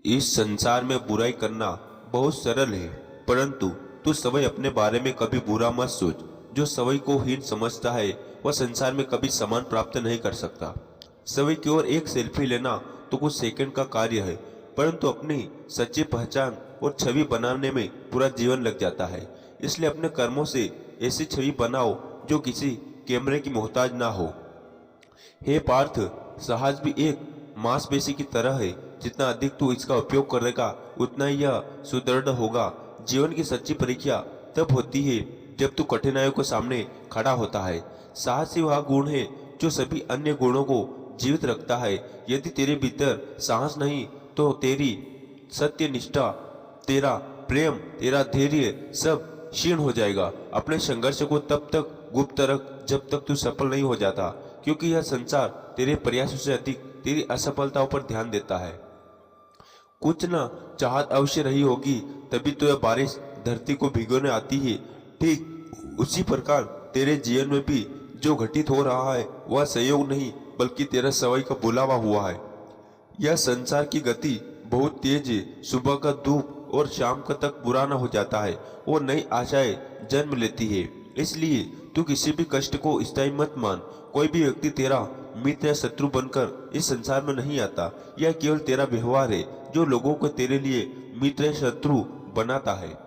इस संसार में बुराई करना बहुत सरल है, परंतु तू सवई अपने बारे में कभी बुरा मत सोच। जो सवई को हीन समझता है वह संसार में कभी सम्मान प्राप्त नहीं कर सकता। सवई की ओर एक सेल्फी लेना तो कुछ सेकंड का कार्य है, परंतु अपनी सच्ची पहचान और छवि बनाने में पूरा जीवन लग जाता है। इसलिए अपने कर्मों से ऐसी छवि बनाओ जो किसी कैमरे की मोहताज ना हो। हे पार्थ, साहस भी एक मांसपेशी की तरह है। जितना अधिक तू इसका उपयोग करेगा उतना ही यह सुदृढ़ होगा। जीवन की सच्ची परीक्षा तब होती है जब तू कठिनाइयों के सामने खड़ा होता है। साहस ही वह गुण है जो सभी अन्य गुणों को जीवित रखता है। यदि तेरे भीतर साहस नहीं तो तेरी सत्य निष्ठा, तेरा प्रेम, तेरा धैर्य सब क्षीण हो जाएगा। अपने संघर्ष को तब तक गुप्त रख जब तक तू सफल नहीं हो जाता, क्योंकि यह संसार तेरे प्रयासों से अधिक तेरी असफलताओं पर ध्यान देता है। कुछ न चाहत अवश्य रही होगी, तभी तो यह बारिश धरती को भिगोने आती है। ठीक उसी प्रकार तेरे जीवन में भी जो घटित हो रहा है वह संयोग नहीं बल्कि तेरा सवई का बुलावा हुआ है। यह संसार की गति बहुत तेज है। सुबह का धूप और शाम का तक पुराना हो जाता है और नई आशाएं जन्म लेती है। इसलिए तू किसी भी कष्ट को स्थायी मत मान। कोई भी व्यक्ति तेरा मित्र या शत्रु बनकर इस संसार में नहीं आता। यह केवल तेरा व्यवहार है जो लोगों को तेरे लिए मित्र या शत्रु बनाता है।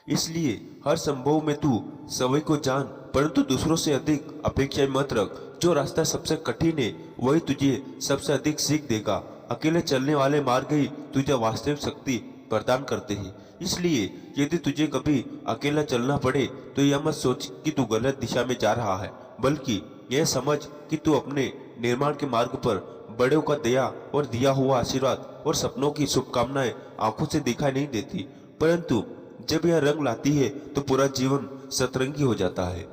इसलिए हर संभव में तू सवई को जान, परंतु दूसरों से अधिक अपेक्षाएं मत रख। जो रास्ता सबसे कठिन है वही तुझे सबसे अधिक सीख देगा। अकेले चलने वाले मार्ग ही तुझे वास्तविक शक्ति प्रदान करते हैं। इसलिए यदि तुझे कभी अकेला चलना पड़े तो यह मत सोच कि तू गलत दिशा में जा रहा है, बल्कि यह समझ कि तू अपने निर्माण के मार्ग पर बड़ों का दया और दिया हुआ आशीर्वाद और सपनों की शुभकामनाएं आंखों से दिखाई नहीं देती, परंतु जब यह रंग लाती है तो पूरा जीवन सतरंगी हो जाता है।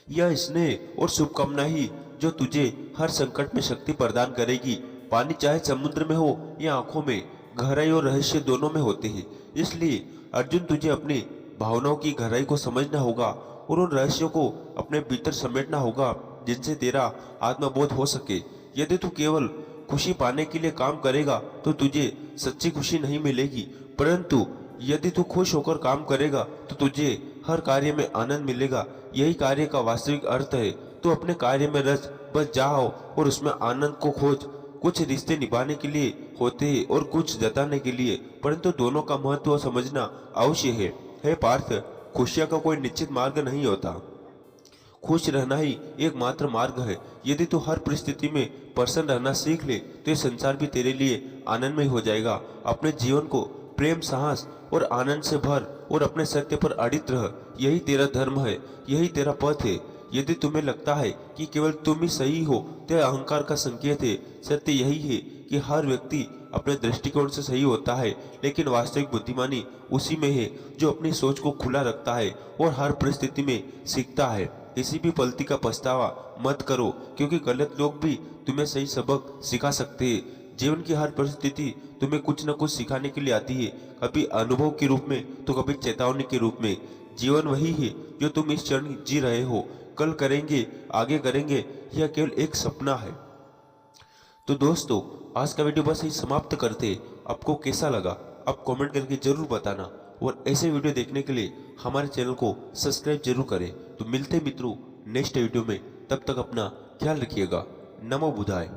यह स्नेह और शुभकामना ही जो तुझे हर संकट में शक्ति प्रदान करेगी। पानी चाहे समुद्र में हो या आंखों में, गहराई और रहस्य दोनों में होते हैं। इसलिए अर्जुन, तुझे अपनी भावनाओं की गहराई को समझना होगा और उन रहस्यों को अपने भीतर समेटना होगा जिनसे तेरा आत्मबोध हो सके। यदि तू केवल खुशी पाने के लिए काम करेगा तो तुझे सच्ची खुशी नहीं मिलेगी, परंतु यदि तू खुश होकर काम करेगा तो तुझे हर कार्य में आनंद मिलेगा। यही कार्य का वास्तविक अर्थ है। तू अपने कार्य में रच बस जाओ और उसमें आनंद को खोज। कुछ रिश्ते निभाने के लिए होते हैं और कुछ जताने के लिए, परंतु दोनों का महत्व समझना अवश्य है। हे पार्थ, खुशियां का कोई निश्चित मार्ग नहीं होता। खुश रहना ही एकमात्र मार्ग है। यदि तू हर परिस्थिति में प्रसन्न रहना सीख ले तो ये संसार भी तेरे लिए आनंदमय हो जाएगा। अपने जीवन को प्रेम, साहस और आनंद से भर और अपने सत्य पर अडिग रह। यही तेरा धर्म है, यही तेरा पथ है। यदि तुम्हें लगता है कि केवल तुम ही सही हो तो यह अहंकार का संकेत है। सत्य यही है कि हर व्यक्ति अपने दृष्टिकोण से सही होता है, लेकिन वास्तविक बुद्धिमानी उसी में है जो अपनी सोच को खुला रखता है और हर परिस्थिति में सीखता है। किसी भी पलती का पछतावा मत करो, क्योंकि गलत लोग भी तुम्हें सही सबक सिखा सकते हैं। जीवन की हर परिस्थिति तुम्हें कुछ न कुछ सिखाने के लिए आती है, कभी अनुभव के रूप में तो कभी चेतावनी के रूप में। जीवन वही है जो तुम इस क्षण जी रहे हो। कल करेंगे, आगे करेंगे, यह केवल एक सपना है। तो दोस्तों, आज का वीडियो बस ही समाप्त करते। आपको कैसा लगा आप कमेंट करके जरूर बताना, और ऐसे वीडियो देखने के लिए हमारे चैनल को सब्सक्राइब जरूर करें। तो मिलते मित्रों नेक्स्ट वीडियो में, तब तक अपना ख्याल रखिएगा। नमो बुधाय।